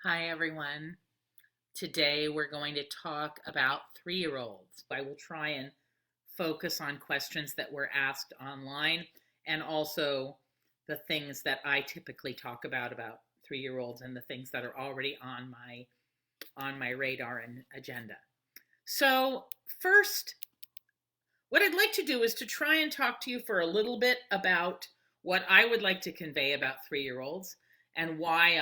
Hi, everyone. Today we're going to talk about 3-year-olds. I will try and focus on questions that were asked online and also the things that I typically talk about 3-year-olds and the things that are already on my radar and agenda. So, first, what I'd like to do is to try and talk to you for a little bit about what I would like to convey about 3-year-olds and why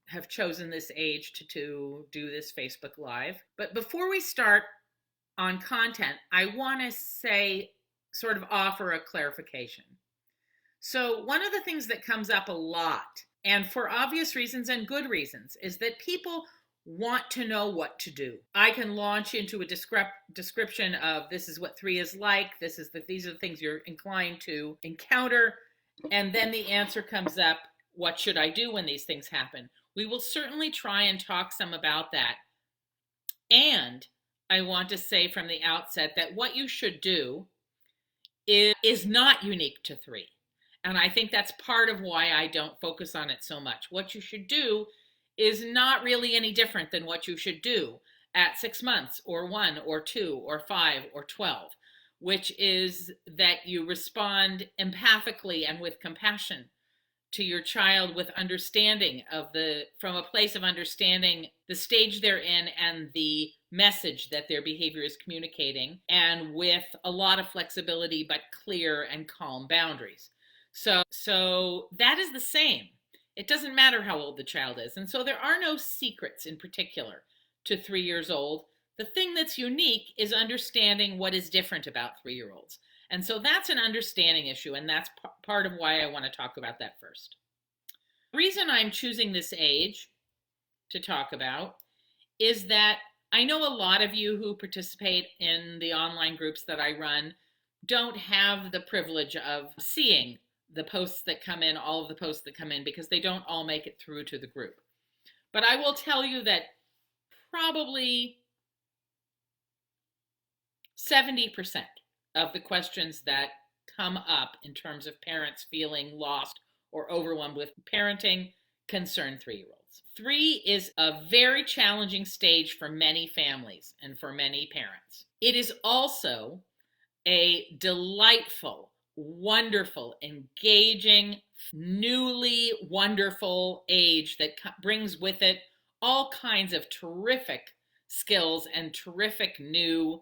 have chosen this age to do this Facebook Live. But before we start on content, I want to sort of offer a clarification. So one of the things that comes up a lot, and for obvious reasons and good reasons, is that people want to know what to do. I can launch into a description of this is what 3 is like, these are the things you're inclined to encounter, and then the answer comes up, what should I do when these things happen? We will certainly try and talk some about that. And I want to say from the outset that what you should do is not unique to 3. And I think that's part of why I don't focus on it so much. What you should do is not really any different than what you should do at 6 months or 1 or 2 or 5 or 12, which is that you respond empathically and with compassion to your child with understanding from a place of understanding the stage they're in and the message that their behavior is communicating, and with a lot of flexibility but clear and calm boundaries. So that is the same. It doesn't matter how old the child is. And so there are no secrets in particular to 3 years old. The thing that's unique is understanding what is different about 3-year-olds. And so that's an understanding issue, and that's part of why I want to talk about that first. The reason I'm choosing this age to talk about is that I know a lot of you who participate in the online groups that I run don't have the privilege of seeing the posts that come in, all of the posts that come in, because they don't all make it through to the group. But I will tell you that probably 70% of the questions that come up in terms of parents feeling lost or overwhelmed with parenting concern 3-year-olds. 3 is a very challenging stage for many families and for many parents. It is also a delightful, wonderful, engaging, newly wonderful age that brings with it all kinds of terrific skills and terrific new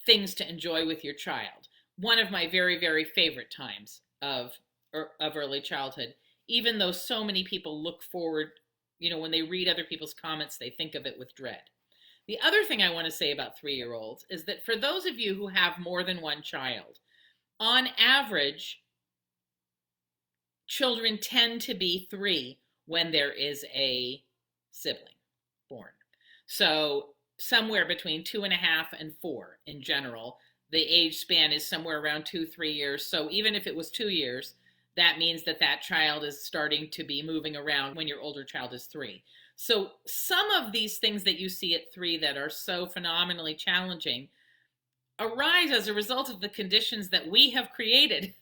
things to enjoy with your child. One of my very, very favorite times of early childhood, even though so many people look forward, when they read other people's comments, they think of it with dread. The other thing I want to say about 3-year-olds is that for those of you who have more than one child, on average, children tend to be 3 when there is a sibling born. So somewhere between 2.5 and 4 in general. The age span is somewhere around 2-3 years. So even if it was 2 years, that means that child is starting to be moving around when your older child is 3. So some of these things that you see at 3 that are so phenomenally challenging arise as a result of the conditions that we have created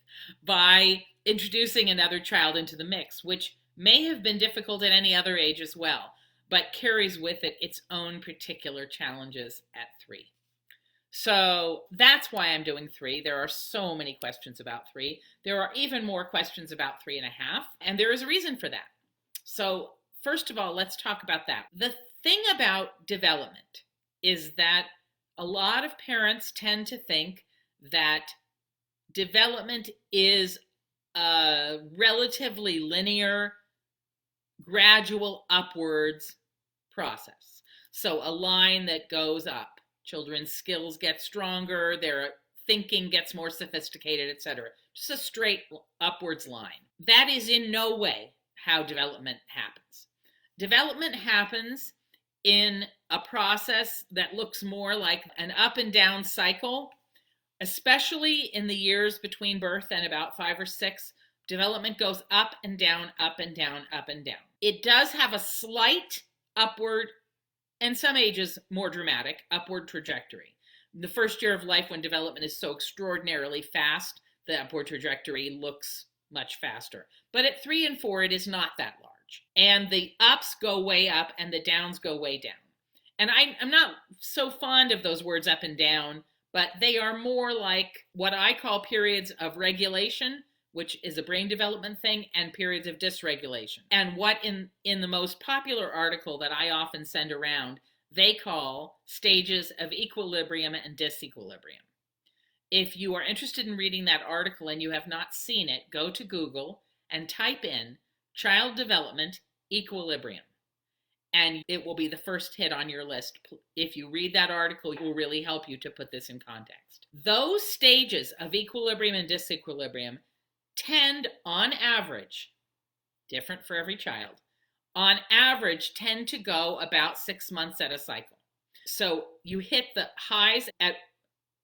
by introducing another child into the mix, which may have been difficult at any other age as well, but carries with it its own particular challenges at 3. So that's why I'm doing 3. There are so many questions about 3. There are even more questions about 3.5, and there is a reason for that. So first of all, let's talk about that. The thing about development is that a lot of parents tend to think that development is a relatively linear, gradual upwards process. So a line that goes up. Children's skills get stronger, their thinking gets more sophisticated, etc. Just a straight upwards line. That is in no way how development happens. Development happens in a process that looks more like an up and down cycle, especially in the years between birth and about 5 or 6. Development goes up and down, up and down, up and down. It does have a slight upward, and some ages more dramatic, upward trajectory. The first year of life, when development is so extraordinarily fast, the upward trajectory looks much faster. But at 3 and 4, it is not that large. average. And the ups go way up and the downs go way down. And I'm not so fond of those words up and down, but they are more like what I call periods of regulation, which is a brain development thing, and periods of dysregulation. And what in the most popular article that I often send around, they call stages of equilibrium and disequilibrium. If you are interested in reading that article and you have not seen it, go to Google and type in child development equilibrium. And it will be the first hit on your list. If you read that article, it will really help you to put this in context. Those stages of equilibrium and disequilibrium tend, on average, different for every child, on average tend to go about 6 months at a cycle. So you hit the highs at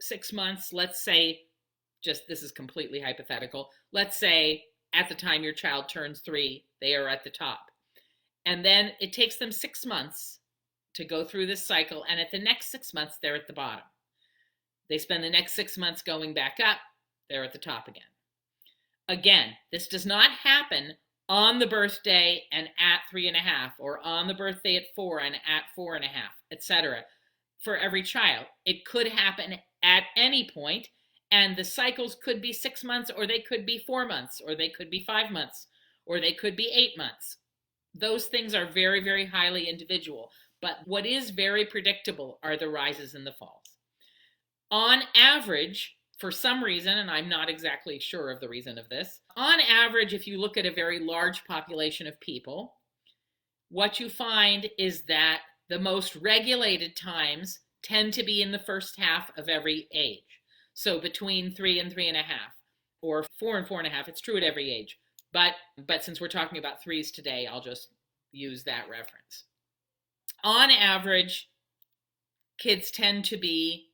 6 months, let's say, just this is completely hypothetical, let's say at the time your child turns 3, they are at the top. And then it takes them 6 months to go through this cycle, and at the next 6 months, they're at the bottom. They spend the next 6 months going back up, they're at the top again. Again, this does not happen on the birthday and at 3.5, or on the birthday at 4 and at 4.5, etc. for every child. It could happen at any point, and the cycles could be 6 months, or they could be 4 months, or they could be 5 months, or they could be 8 months. Those things are very, very highly individual. But what is very predictable are the rises and the falls. On average, for some reason, and I'm not exactly sure of the reason of this, on average, if you look at a very large population of people, what you find is that the most regulated times tend to be in the first half of every age. So between 3 and 3.5, or 4 and 4.5, it's true at every age. But since we're talking about 3s today, I'll just use that reference. On average, kids tend to be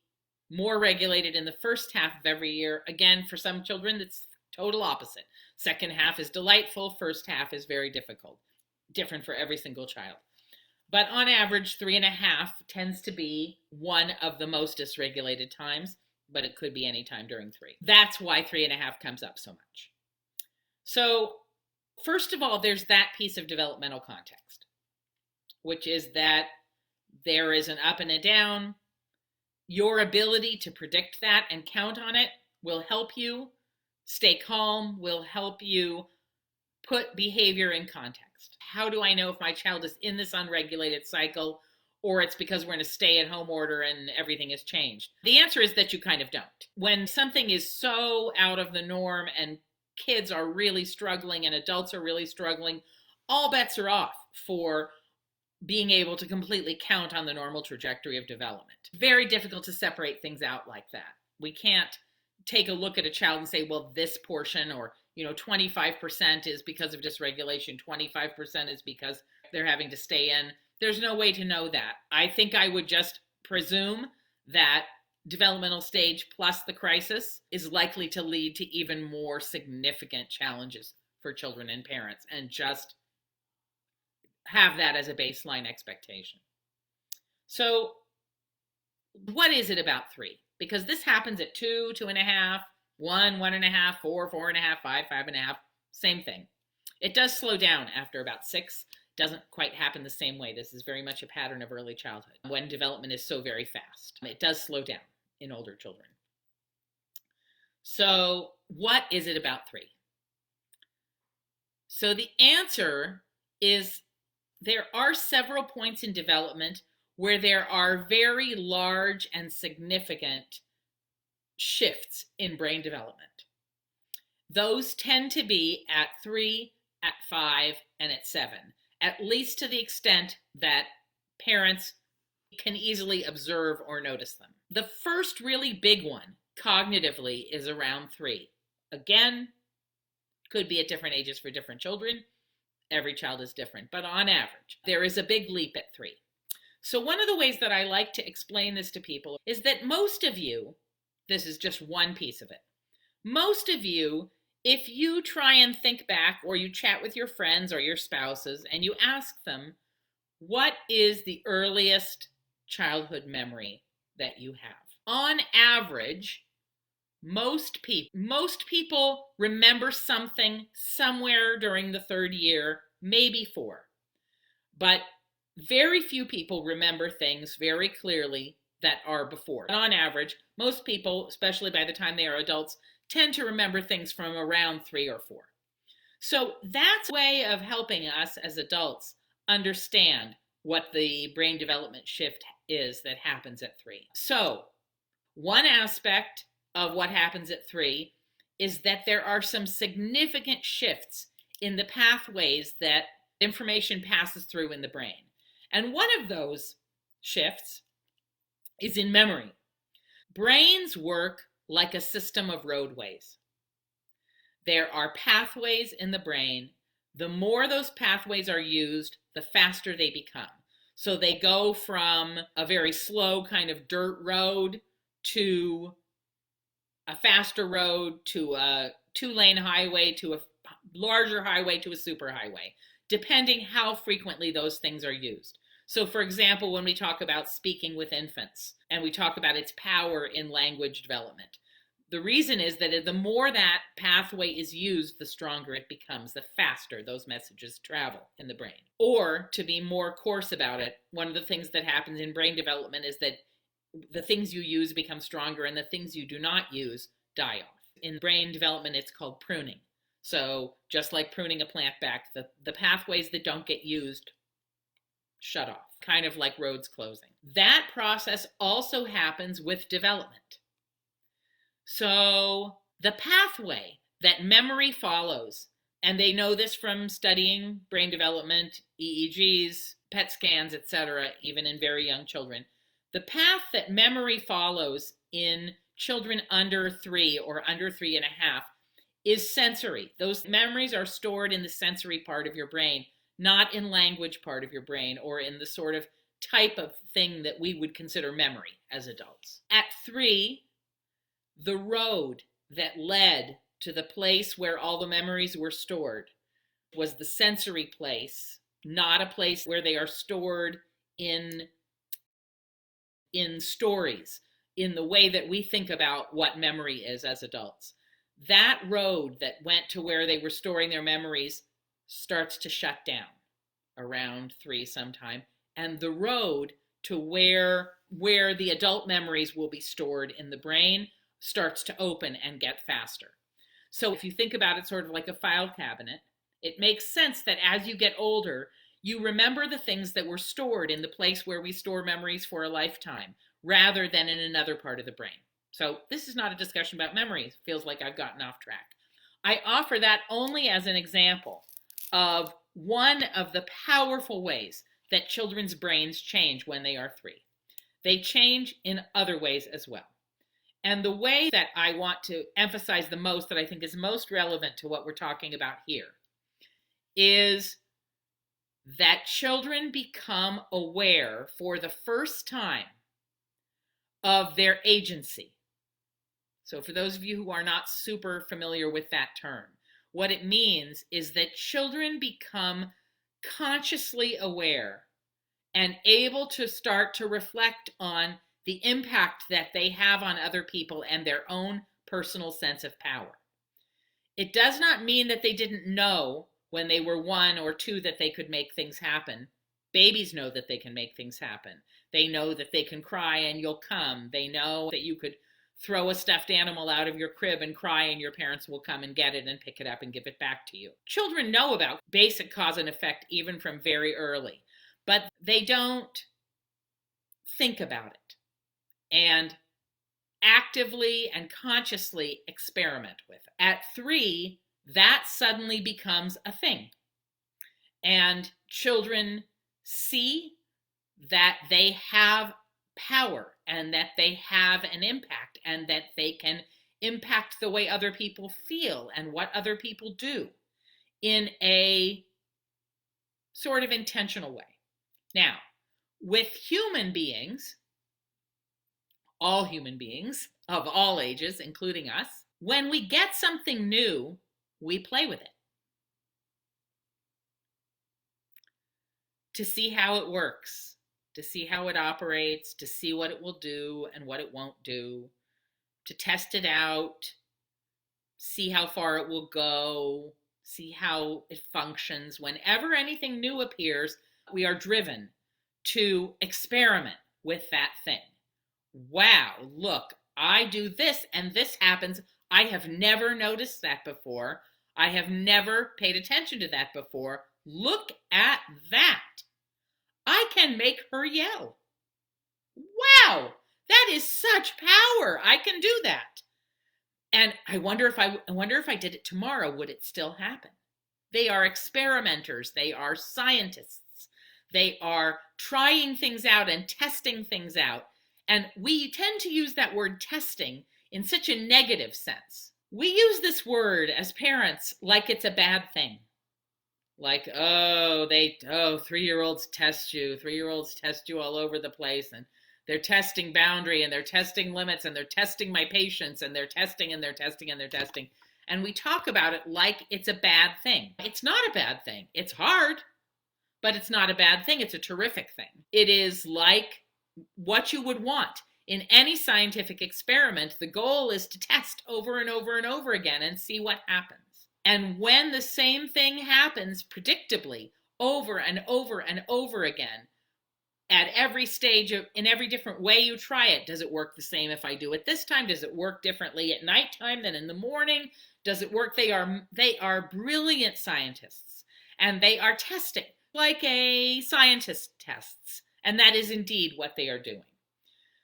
more regulated in the first half of every year. Again, for some children, it's total opposite. Second half is delightful. First half is very difficult. Different for every single child. But on average, 3.5 tends to be one of the most dysregulated times, but it could be any time during 3. That's why 3.5 comes up so much. So, first of all, there's that piece of developmental context, which is that there is an up and a down. Your ability to predict that and count on it will help you stay calm, will help you put behavior in context. How do I know if my child is in this unregulated cycle, or it's because we're in a stay-at-home order and everything has changed? The answer is that you kind of don't. When something is so out of the norm and kids are really struggling and adults are really struggling, all bets are off for being able to completely count on the normal trajectory of development. Very difficult to separate things out like that. We can't take a look at a child and say, well, this portion, or 25% is because of dysregulation, 25% is because they're having to stay in. There's no way to know that. I think I would just presume that developmental stage plus the crisis is likely to lead to even more significant challenges for children and parents, and just have that as a baseline expectation. So what is it about 3? Because this happens at 2, 2.5, 1, 1.5, 4, 4.5, 5, 5.5, same thing. It does slow down after about 6. Doesn't quite happen the same way. This is very much a pattern of early childhood when development is so very fast. It does slow down in older children. So what is it about 3? So the answer is there are several points in development where there are very large and significant shifts in brain development. Those tend to be at 3, at 5, and at 7, at least to the extent that parents can easily observe or notice them. The first really big one, cognitively, is around 3. Again, could be at different ages for different children. Every child is different, but on average, there is a big leap at 3. So one of the ways that I like to explain this to people is that most of you, this is just one piece of it, most of you, if you try and think back, or you chat with your friends or your spouses and you ask them, what is the earliest childhood memory that you have? On average, most people remember something somewhere during the 3rd year maybe 4. But very few people remember things very clearly that are before. And on average, most people, especially by the time they are adults, tend to remember things from around 3 or 4. So that's a way of helping us as adults understand what the brain development shift is that happens at 3. So one aspect of what happens at 3 is that there are some significant shifts in the pathways that information passes through in the brain. And one of those shifts is in memory. Brains work like a system of roadways. There are pathways in the brain. The more those pathways are used, the faster they become. So they go from a very slow kind of dirt road to a faster road, to a 2-lane highway, to a larger highway, to a superhighway, depending how frequently those things are used. So for example, when we talk about speaking with infants and we talk about its power in language development, the reason is that the more that pathway is used, the stronger it becomes, the faster those messages travel in the brain. Or to be more coarse about it, one of the things that happens in brain development is that the things you use become stronger and the things you do not use die off. In brain development, it's called pruning. So just like pruning a plant back, the pathways that don't get used shut off, kind of like roads closing. That process also happens with development. So the pathway that memory follows, and they know this from studying brain development, EEGs, PET scans, etc., even in very young children, the path that memory follows in children under 3 or under 3.5 is sensory. Those memories are stored in the sensory part of your brain, not in language part of your brain or in the sort of type of thing that we would consider memory as adults. At 3, the road that led to the place where all the memories were stored was the sensory place, not a place where they are stored in stories, in the way that we think about what memory is as adults. That road that went to where they were storing their memories starts to shut down around 3 sometime, and the road to where the adult memories will be stored in the brain starts to open and get faster. So if you think about it sort of like a file cabinet, it makes sense that as you get older, you remember the things that were stored in the place where we store memories for a lifetime, rather than in another part of the brain. So this is not a discussion about memories. It feels like I've gotten off track. I offer that only as an example of one of the powerful ways that children's brains change when they are 3. They change in other ways as well. And the way that I want to emphasize the most, that I think is most relevant to what we're talking about here, is that children become aware for the first time of their agency. So for those of you who are not super familiar with that term, what it means is that children become consciously aware and able to start to reflect on the impact that they have on other people and their own personal sense of power. It does not mean that they didn't know when they were 1 or 2 that they could make things happen. Babies know that they can make things happen. They know that they can cry and you'll come. They know that you could throw a stuffed animal out of your crib and cry and your parents will come and get it and pick it up and give it back to you. Children know about basic cause and effect even from very early, but they don't think about it and actively and consciously experiment with it. At 3, that suddenly becomes a thing. And children see that they have power and that they have an impact and that they can impact the way other people feel and what other people do in a sort of intentional way. Now, with human beings, all human beings of all ages, including us, when we get something new, we play with it to see how it works, to see how it operates, to see what it will do and what it won't do, to test it out, see how far it will go, see how it functions. Whenever anything new appears, we are driven to experiment with that thing. Wow, look, I do this and this happens. I have never noticed that before. I have never paid attention to that before. Look at that. I can make her yell. Wow, that is such power. I can do that. And I wonder if I did it tomorrow, would it still happen? They are experimenters. They are scientists. They are trying things out and testing things out. And we tend to use that word testing in such a negative sense. We use this word as parents like it's a bad thing. Like, oh, 3-year-olds test you. 3-year-olds test you all over the place. And they're testing boundary and they're testing limits and they're testing my patience and they're testing and they're testing and they're testing. And we talk about it like it's a bad thing. It's not a bad thing. It's hard, but it's not a bad thing. It's a terrific thing. It is like what you would want. In any scientific experiment, the goal is to test over and over and over again and see what happens. And when the same thing happens predictably over and over and over again, at every stage in every different way you try it, does it work the same if I do it this time? Does it work differently at nighttime than in the morning? Does it work? They are brilliant scientists, and they are testing like a scientist tests. And that is indeed what they are doing.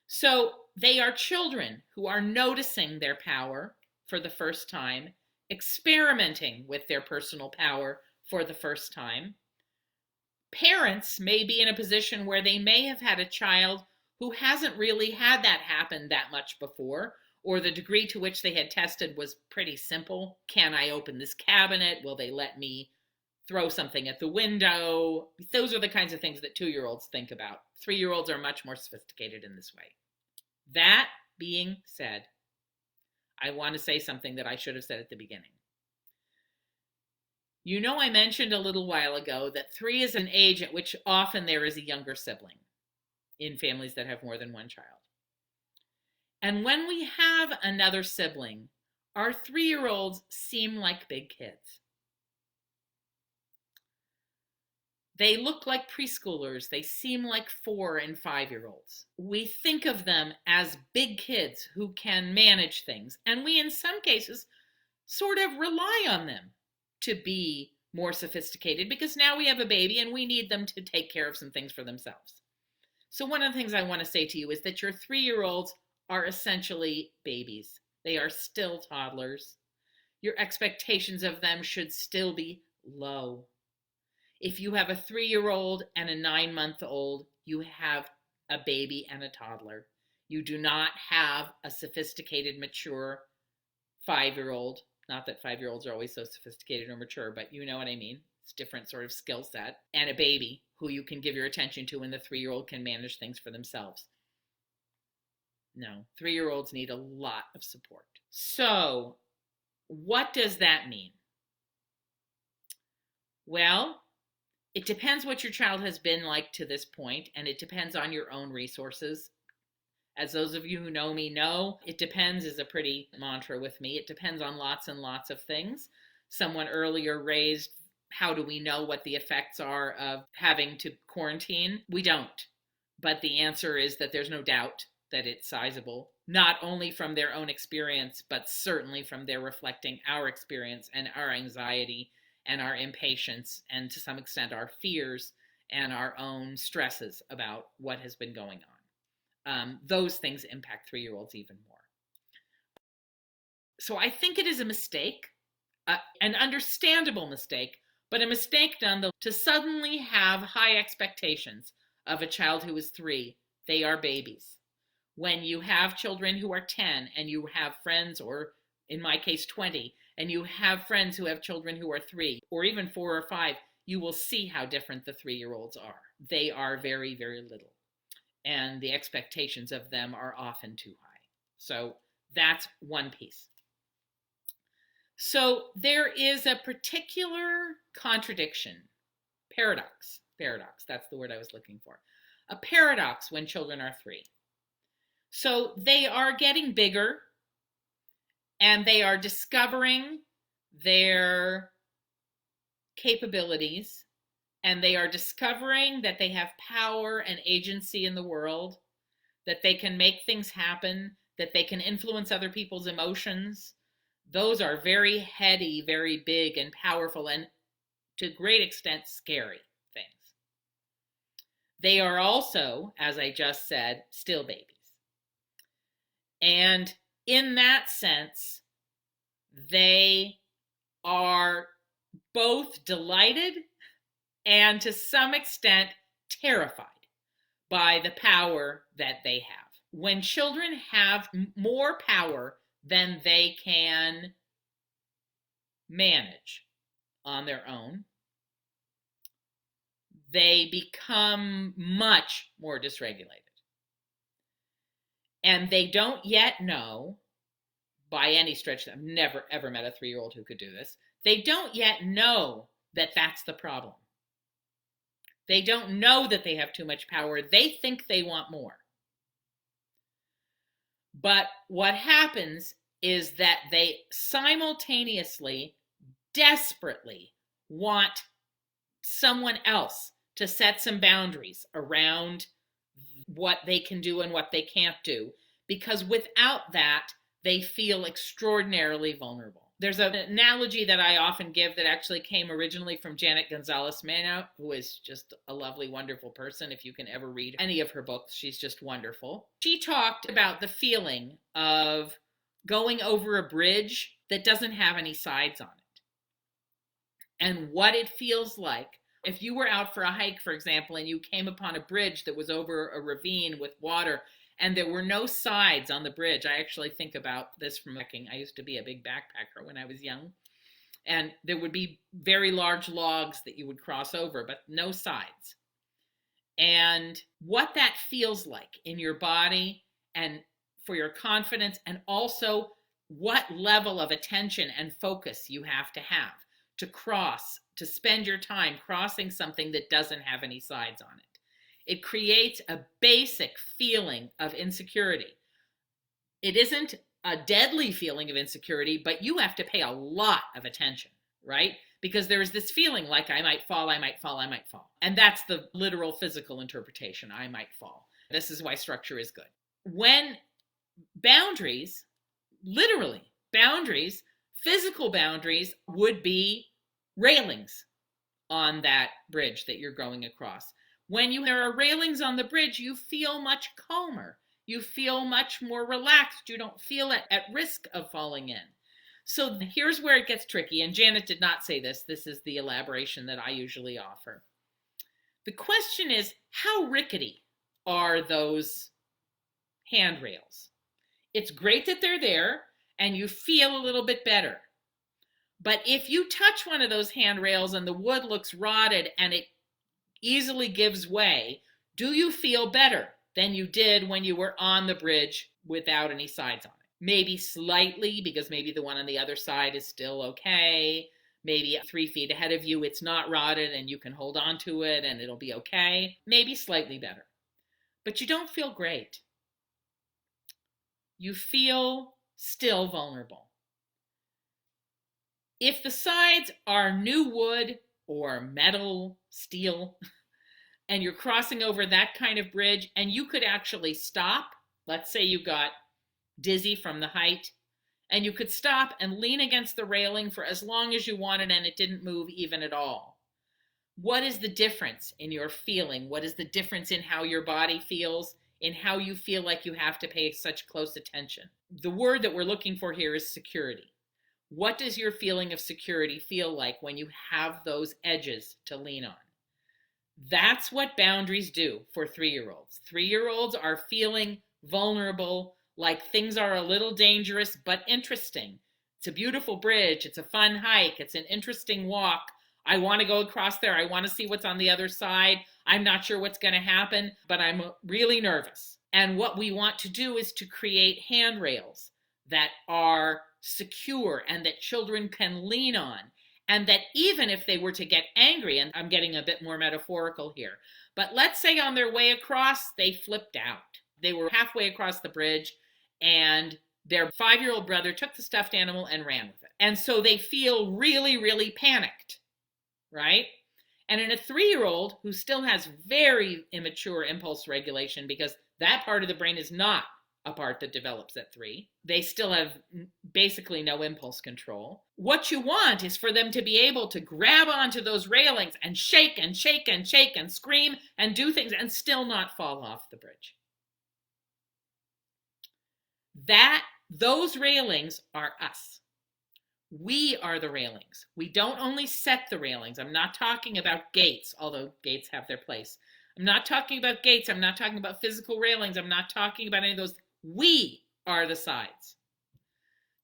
So they are children who are noticing their power for the first time, experimenting with their personal power for the first time. Parents may be in a position where they may have had a child who hasn't really had that happen that much before, or the degree to which they had tested was pretty simple. Can I open this cabinet? Will they let me throw something at the window? Those are the kinds of things that 2-year-olds think about. 3-year-olds are much more sophisticated in this way. That being said, I want to say something that I should have said at the beginning. You know, I mentioned a little while ago that 3 is an age at which often there is a younger sibling in families that have more than one child. And when we have another sibling, our 3-year-olds seem like big kids. They look like preschoolers. They seem like 4 and 5-year-olds. We think of them as big kids who can manage things. And we, in some cases, sort of rely on them to be more sophisticated because now we have a baby and we need them to take care of some things for themselves. So one of the things I want to say to you is that your 3-year-olds are essentially babies. They are still toddlers. Your expectations of them should still be low. If you have a 3-year-old and a 9-month-old, you have a baby and a toddler. You do not have a sophisticated, mature 5-year-old. Not that 5-year-olds are always so sophisticated or mature, but you know what I mean. It's a different sort of skill set. And a baby who you can give your attention to, and the 3-year-old can manage things for themselves. No, 3-year-olds need a lot of support. So, what does that mean? Well, it depends what your child has been like to this point, and it depends on your own resources. As those of you who know me know, it depends is a pretty mantra with me. It depends on lots and lots of things. Someone earlier raised, how do we know what the effects are of having to quarantine? We don't. But the answer is that there's no doubt that it's sizable, not only from their own experience, but certainly from their reflecting our experience and our anxiety and our impatience and to some extent our fears and our own stresses about what has been going on. Those things impact 3-year-olds even more. So I think it is a mistake, an understandable mistake, but a mistake done to suddenly have high expectations of a child who is 3. They are babies. When you have children who are 10 and you have friends, or in my case 20, and you have friends who have children who are 3 or even 4 or 5, you will see how different the 3-year-olds are. They are very, very little. And the expectations of them are often too high. So that's one piece. So there is a particular contradiction, paradox, that's the word I was looking for. A paradox when children are 3. So they are getting bigger and they are discovering their capabilities, and they are discovering that they have power and agency in the world, that they can make things happen, that they can influence other people's emotions. Those are very heady, very big and powerful, and to a great extent scary things. They are also, as I just said, still babies. And in that sense, they are both delighted and to some extent terrified by the power that they have. When children have more power than they can manage on their own, they become much more dysregulated. And they don't yet know, by any stretch, I've never ever met a 3-year-old who could do this. They don't yet know that that's the problem. They don't know that they have too much power. They think they want more. But what happens is that they simultaneously, desperately want someone else to set some boundaries around what they can do and what they can't do, because without that, they feel extraordinarily vulnerable. There's an analogy that I often give that actually came originally from Janet Gonzalez Mano, who is just a lovely, wonderful person. If you can ever read any of her books, she's just wonderful. She talked about the feeling of going over a bridge that doesn't have any sides on it, and what it feels like if you were out for a hike, for example, and you came upon a bridge that was over a ravine with water and there were no sides on the bridge. I actually think about this from hiking. I used to be a big backpacker when I was young. And there would be very large logs that you would cross over, but no sides. And what that feels like in your body and for your confidence, and also what level of attention and focus you have to cross, to spend your time crossing something that doesn't have any sides on it. It creates a basic feeling of insecurity. It isn't a deadly feeling of insecurity, but you have to pay a lot of attention, right? Because there's this feeling like I might fall, I might fall, I might fall. And that's the literal physical interpretation, I might fall. This is why structure is good. When boundaries, literally boundaries, physical boundaries would be railings on that bridge that you're going across. When there are railings on the bridge, you feel much calmer. You feel much more relaxed. You don't feel at risk of falling in. So here's where it gets tricky. And Janet did not say this. This is the elaboration that I usually offer. The question is, how rickety are those handrails? It's great that they're there and you feel a little bit better. But if you touch one of those handrails and the wood looks rotted and it easily gives way, do you feel better than you did when you were on the bridge without any sides on it? Maybe slightly, because maybe the one on the other side is still okay. Maybe 3 feet ahead of you, it's not rotted and you can hold on to it and it'll be okay. Maybe slightly better. But you don't feel great. You feel still vulnerable. If the sides are new wood or metal, steel, and you're crossing over that kind of bridge and you could actually stop, let's say you got dizzy from the height, and you could stop and lean against the railing for as long as you wanted and it didn't move even at all. What is the difference in your feeling? What is the difference in how your body feels, in how you feel like you have to pay such close attention? The word that we're looking for here is security. What does your feeling of security feel like when you have those edges to lean on? That's what boundaries do for 3-year-olds. 3-year-olds are feeling vulnerable, like things are a little dangerous but interesting. It's a beautiful bridge. It's a fun hike. It's an interesting walk. I want to go across there. I want to see what's on the other side. I'm not sure what's going to happen, but I'm really nervous. And what we want to do is to create handrails that are secure and that children can lean on. And that even if they were to get angry, and I'm getting a bit more metaphorical here, but let's say on their way across, they flipped out. They were halfway across the bridge and their 5-year-old brother took the stuffed animal and ran with it. And so they feel really, really panicked, right? And in a 3-year-old who still has very immature impulse regulation, because that part of the brain is not a part that develops at 3, they still have basically no impulse control. What you want is for them to be able to grab onto those railings and shake and shake and shake and scream and do things and still not fall off the bridge. Those railings are us. We are the railings. We don't only set the railings. I'm not talking about gates, although gates have their place. I'm not talking about gates. I'm not talking about physical railings. I'm not talking about any of those. We are the sides.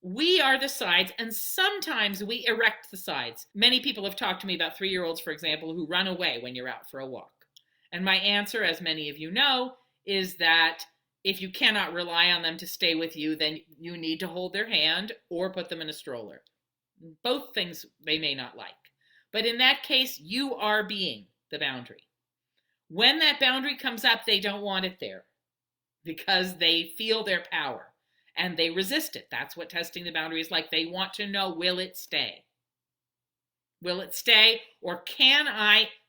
We are the sides, and sometimes we erect the sides. Many people have talked to me about 3-year-olds, for example, who run away when you're out for a walk. And my answer, as many of you know, is that if you cannot rely on them to stay with you, then you need to hold their hand or put them in a stroller. Both things they may not like. But in that case, you are being the boundary. When that boundary comes up, they don't want it there because they feel their power and they resist it. That's what testing the boundary is like. They want to know, will it stay? Will it stay? Or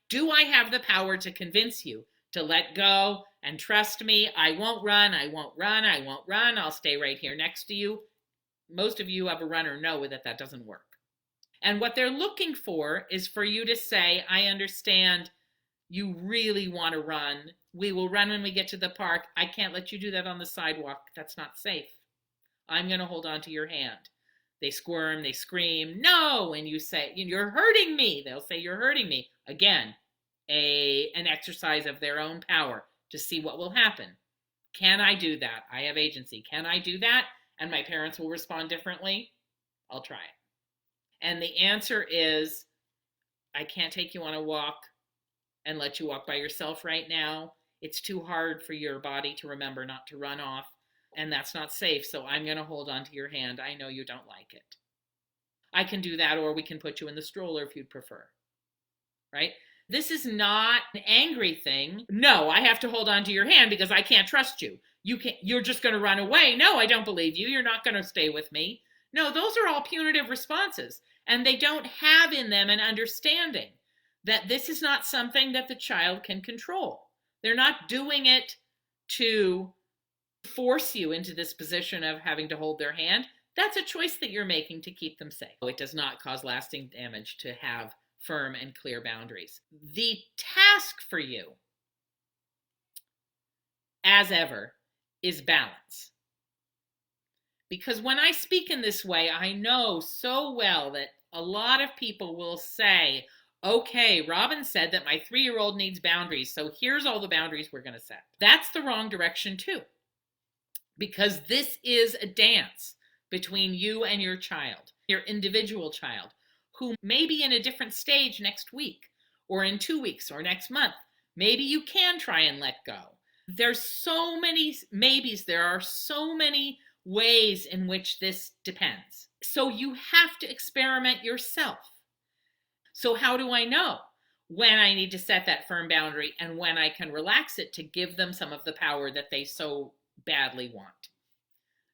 do I have the power to convince you to let go and trust me? I won't run, I won't run, I won't run. I'll stay right here next to you. Most of you who have a runner know that doesn't work. And what they're looking for is for you to say, I understand you really want to run. We will run when we get to the park. I can't let you do that on the sidewalk. That's not safe. I'm going to hold on to your hand. They squirm, they scream, no, and you say, you're hurting me. They'll say, you're hurting me. Again, an exercise of their own power to see what will happen. Can I do that? I have agency. Can I do that? And my parents will respond differently. I'll try it. And the answer is, I can't take you on a walk and let you walk by yourself right now. It's too hard for your body to remember not to run off, and that's not safe, so I'm going to hold on to your hand. I know you don't like it. I can do that, or we can put you in the stroller if you'd prefer, right? This is not an angry thing. No, I have to hold on to your hand because I can't trust you. You're just going to run away. No, I don't believe you. You're not going to stay with me. No, those are all punitive responses, and they don't have in them an understanding that this is not something that the child can control. They're not doing it to force you into this position of having to hold their hand. That's a choice that you're making to keep them safe. It does not cause lasting damage to have firm and clear boundaries. The task for you, as ever, is balance. Because when I speak in this way, I know so well that a lot of people will say, okay, Robin said that my 3-year-old needs boundaries, so here's all the boundaries we're going to set. That's the wrong direction too. Because this is a dance between you and your child, your individual child, who may be in a different stage next week, or in 2 weeks, or next month. Maybe you can try and let go. There's so many maybes. There are so many ways in which this depends. So you have to experiment yourself. So how do I know when I need to set that firm boundary and when I can relax it to give them some of the power that they so badly want?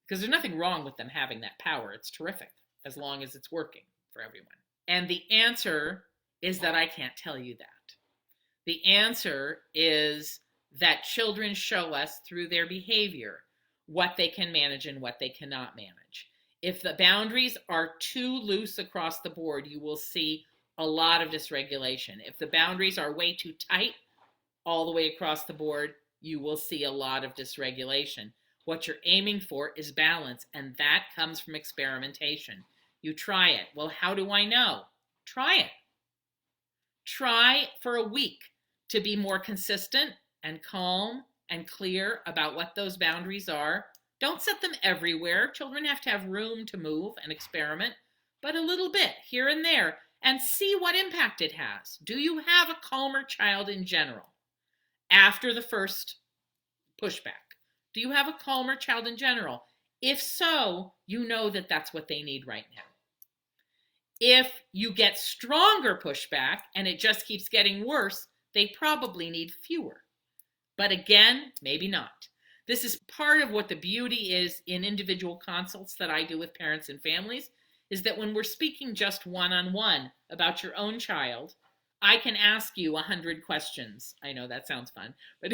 Because there's nothing wrong with them having that power. It's terrific as long as it's working for everyone. And the answer is that I can't tell you that. The answer is that children show us through their behavior what they can manage and what they cannot manage. If the boundaries are too loose across the board, you will see a lot of dysregulation. If the boundaries are way too tight all the way across the board, you will see a lot of dysregulation. What you're aiming for is balance, and that comes from experimentation. You try it. Well, how do I know? Try it. Try for a week to be more consistent and calm and clear about what those boundaries are. Don't set them everywhere. Children have to have room to move and experiment, but a little bit here and there, and see what impact it has. Do you have a calmer child in general after the first pushback? Do you have a calmer child in general? If so, you know that that's what they need right now. If you get stronger pushback and it just keeps getting worse, they probably need fewer. But again, maybe not. This is part of what the beauty is in individual consults that I do with parents and families, is that when we're speaking just one-on-one about your own child, I can ask you 100 questions. I know that sounds fun, but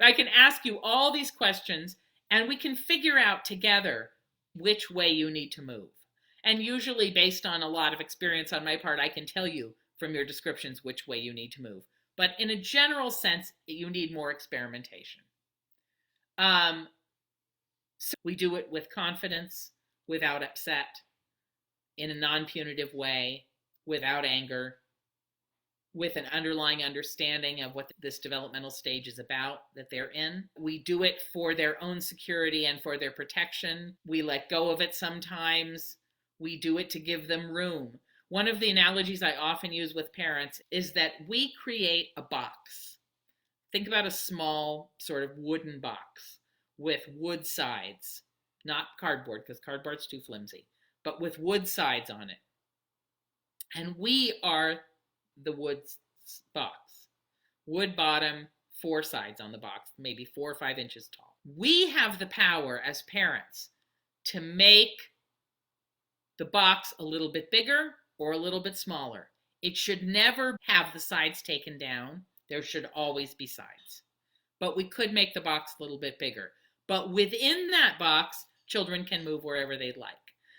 I can ask you all these questions and we can figure out together which way you need to move. And usually, based on a lot of experience on my part, I can tell you from your descriptions which way you need to move. But in a general sense, you need more experimentation. So we do it with confidence, without upset, in a non punitive way, without anger, with an underlying understanding of what this developmental stage is about that they're in. We do it for their own security and for their protection. We let go of it sometimes. We do it to give them room. One of the analogies I often use with parents is that we create a box. Think about a small sort of wooden box with wood sides, not cardboard because cardboard's too flimsy, but with wood sides on it. And we are the wood box. Wood bottom, 4 sides on the box, maybe 4 or 5 inches tall. We have the power as parents to make the box a little bit bigger or a little bit smaller. It should never have the sides taken down. There should always be sides. But we could make the box a little bit bigger. But within that box, children can move wherever they'd like.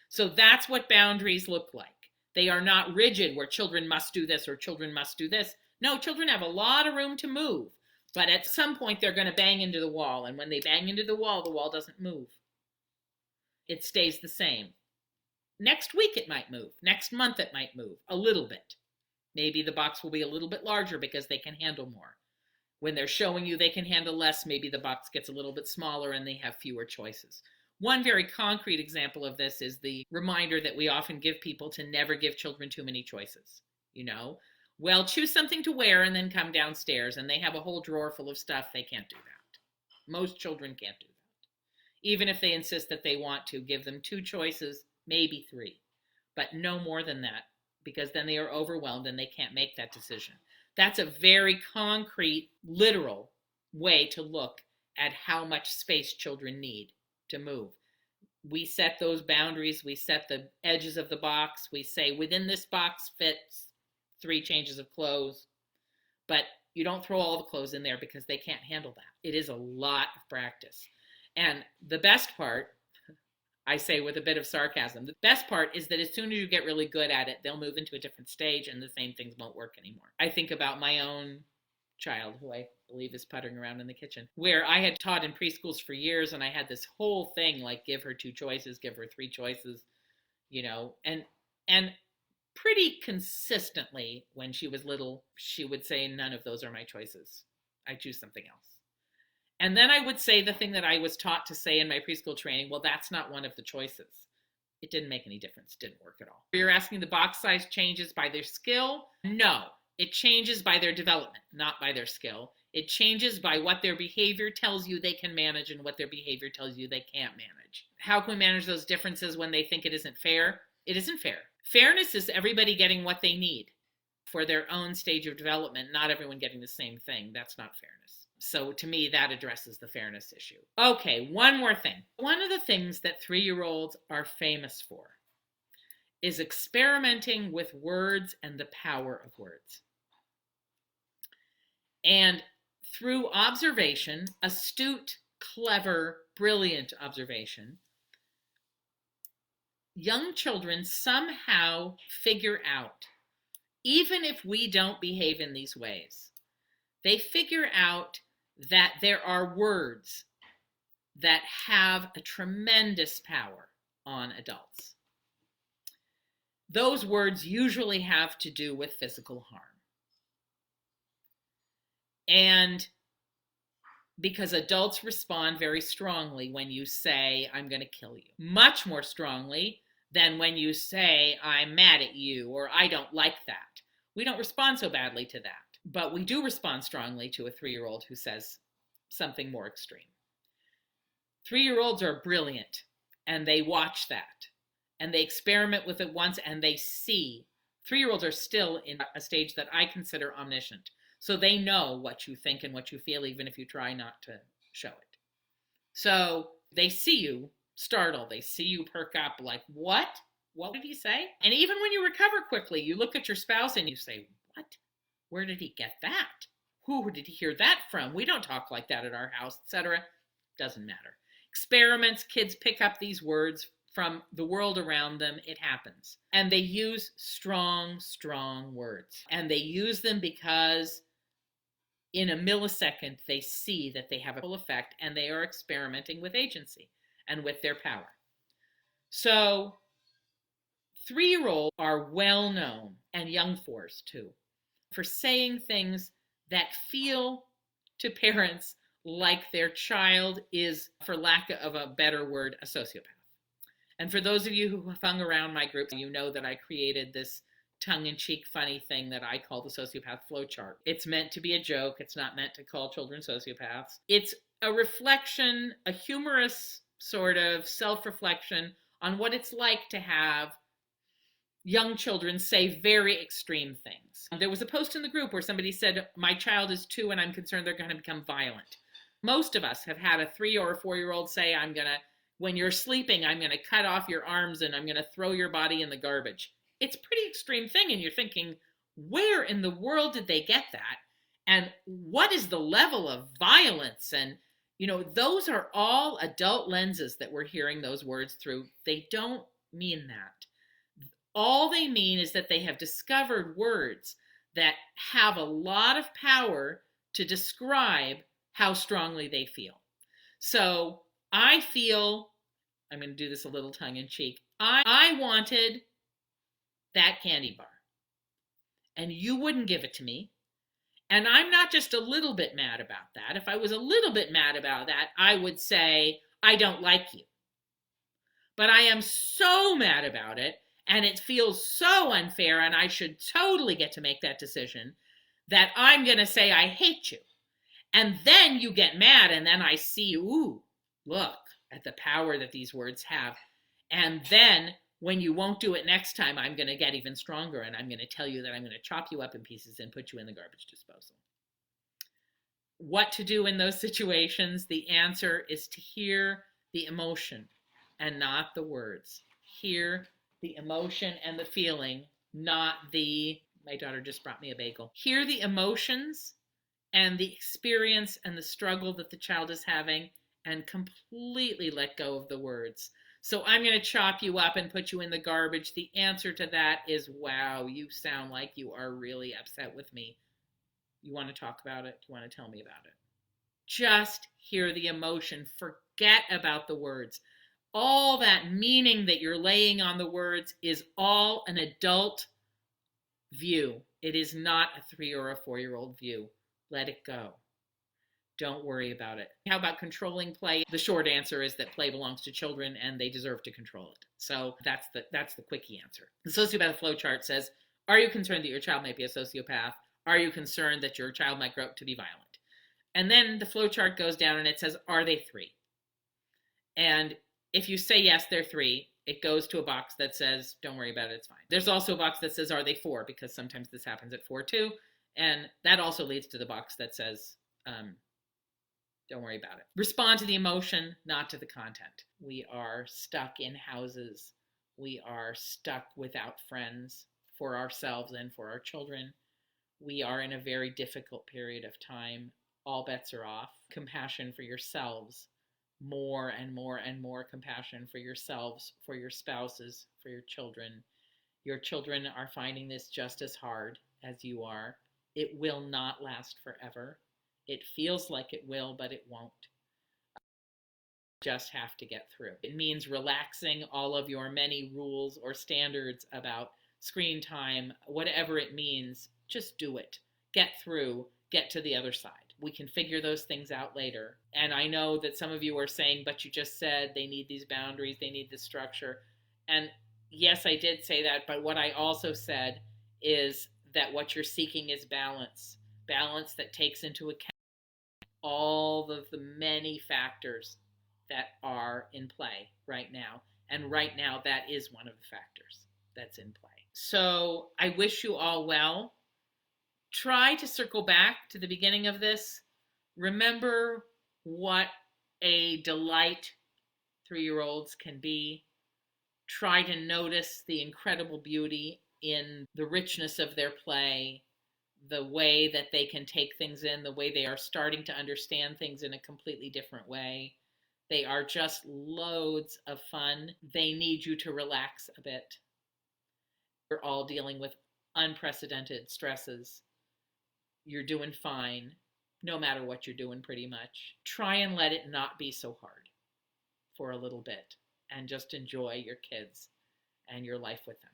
So that's what boundaries look like. They are not rigid where children must do this or children must do this. No, children have a lot of room to move. But at some point, they're going to bang into the wall. And when they bang into the wall doesn't move. It stays the same. Next week, it might move. Next month, it might move a little bit. Maybe the box will be a little bit larger because they can handle more. When they're showing you they can handle less, maybe the box gets a little bit smaller and they have fewer choices. One very concrete example of this is the reminder that we often give people to never give children too many choices. Well, choose something to wear and then come downstairs, and they have a whole drawer full of stuff. They can't do that. Most children can't do that. Even if they insist that they want to, give them 2 choices, maybe 3, but no more than that, because then they are overwhelmed and they can't make that decision. That's a very concrete, literal way to look at how much space children need to move. We set those boundaries. We set the edges of the box. We say within this box fits 3 changes of clothes, but you don't throw all the clothes in there because they can't handle that. It is a lot of practice. And the best part, I say with a bit of sarcasm, the best part is that as soon as you get really good at it, they'll move into a different stage and the same things won't work anymore. I think about my own child, who I believe is puttering around in the kitchen, where I had taught in preschools for years and I had this whole thing like give her 2 choices, give her 3 choices, and pretty consistently when she was little, she would say, none of those are my choices. I choose something else. And then I would say the thing that I was taught to say in my preschool training, well, that's not one of the choices. It didn't make any difference. It didn't work at all. You're asking the box size changes by their skill? No. It changes by their development, not by their skill. It changes by what their behavior tells you they can manage and what their behavior tells you they can't manage. How can we manage those differences when they think it isn't fair? It isn't fair. Fairness is everybody getting what they need for their own stage of development, not everyone getting the same thing. That's not fairness. So to me, that addresses the fairness issue. Okay, one more thing. One of the things that 3-year-olds are famous for is experimenting with words and the power of words. And through observation, astute, clever, brilliant observation, young children somehow figure out, even if we don't behave in these ways, they figure out that there are words that have a tremendous power on adults. Those words usually have to do with physical harm. And because adults respond very strongly when you say, I'm going to kill you. Much more strongly than when you say, I'm mad at you, or I don't like that. We don't respond so badly to that. But we do respond strongly to a 3-year-old who says something more extreme. 3-year-olds are brilliant, and they watch that, and they experiment with it once, and they see. 3-year-olds are still in a stage that I consider omniscient. So they know what you think and what you feel, even if you try not to show it. So they see you startle. They see you perk up like, what? What did he say? And even when you recover quickly, you look at your spouse and you say, what? Where did he get that? Who did he hear that from? We don't talk like that at our house, etc. Doesn't matter. Experiments, kids pick up these words from the world around them. It happens. And they use strong, strong words. And they use them because in a millisecond, they see that they have a full effect and they are experimenting with agency and with their power. So 3-year-olds are well known, and young fours too, for saying things that feel to parents like their child is, for lack of a better word, a sociopath. And for those of you who have hung around my group, you know that I created this tongue-in-cheek funny thing that I call the sociopath flowchart. It's meant to be a joke. It's not meant to call children sociopaths. It's a reflection, a humorous sort of self-reflection on what it's like to have young children say very extreme things. There was a post in the group where somebody said, my child is 2 and I'm concerned they're going to become violent. Most of us have had a 3 or a 4-year-old say, when you're sleeping, I'm going to cut off your arms and I'm going to throw your body in the garbage. It's a pretty extreme thing, and you're thinking, where in the world did they get that? And what is the level of violence? And, those are all adult lenses that we're hearing those words through. They don't mean that. All they mean is that they have discovered words that have a lot of power to describe how strongly they feel. So I feel, I'm going to do this a little tongue-in-cheek, I wanted that candy bar, and you wouldn't give it to me. And I'm not just a little bit mad about that. If I was a little bit mad about that, I would say, I don't like you. But I am so mad about it, and it feels so unfair, and I should totally get to make that decision, that I'm going to say, I hate you. And then you get mad, and then I see, ooh, look at the power that these words have. And then when you won't do it next time, I'm going to get even stronger, and I'm going to tell you that I'm going to chop you up in pieces and put you in the garbage disposal. What to do in those situations? The answer is to hear the emotion and not the words. Hear the emotion and the feeling, not my daughter just brought me a bagel. Hear the emotions and the experience and the struggle that the child is having, and completely let go of the words. So I'm going to chop you up and put you in the garbage. The answer to that is, wow, you sound like you are really upset with me. You want to talk about it? You want to tell me about it? Just hear the emotion. Forget about the words. All that meaning that you're laying on the words is all an adult view. It is not a 3 or a 4-year-old view. Let it go. Don't worry about it. How about controlling play? The short answer is that play belongs to children and they deserve to control it. So that's the quickie answer. The sociopath flowchart says, are you concerned that your child might be a sociopath? Are you concerned that your child might grow up to be violent? And then the flowchart goes down and it says, are they 3? And if you say yes, they're 3, it goes to a box that says, don't worry about it, it's fine. There's also a box that says, are they 4? Because sometimes this happens at 4 too. And that also leads to the box that says, don't worry about it. Respond to the emotion, not to the content. We are stuck in houses. We are stuck without friends for ourselves and for our children. We are in a very difficult period of time. All bets are off. Compassion for yourselves. More and more and more compassion for yourselves, for your spouses, for your children. Your children are finding this just as hard as you are. It will not last forever. It feels like it will, but it won't. Just have to get through. It means relaxing all of your many rules or standards about screen time, whatever it means, just do it. Get through, get to the other side. We can figure those things out later. And I know that some of you are saying, but you just said they need these boundaries, they need this structure. And yes, I did say that, but what I also said is that what you're seeking is balance. Balance that takes into account all of the many factors that are in play right now. And right now, that is one of the factors that's in play. So I wish you all well. Try to circle back to the beginning of this. Remember what a delight 3-year-olds can be. Try to notice the incredible beauty in the richness of their play, the way that they can take things in, the way they are starting to understand things in a completely different way. They are just loads of fun. They need you to relax a bit. We're all dealing with unprecedented stresses. You're doing fine, no matter what you're doing, pretty much. Try and let it not be so hard for a little bit and just enjoy your kids and your life with them.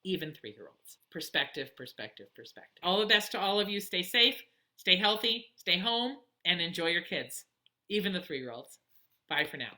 Even 3-year-olds. Perspective, perspective, perspective. All the best to all of you. Stay safe, stay healthy, stay home, and enjoy your kids, even the 3-year-olds. Bye for now.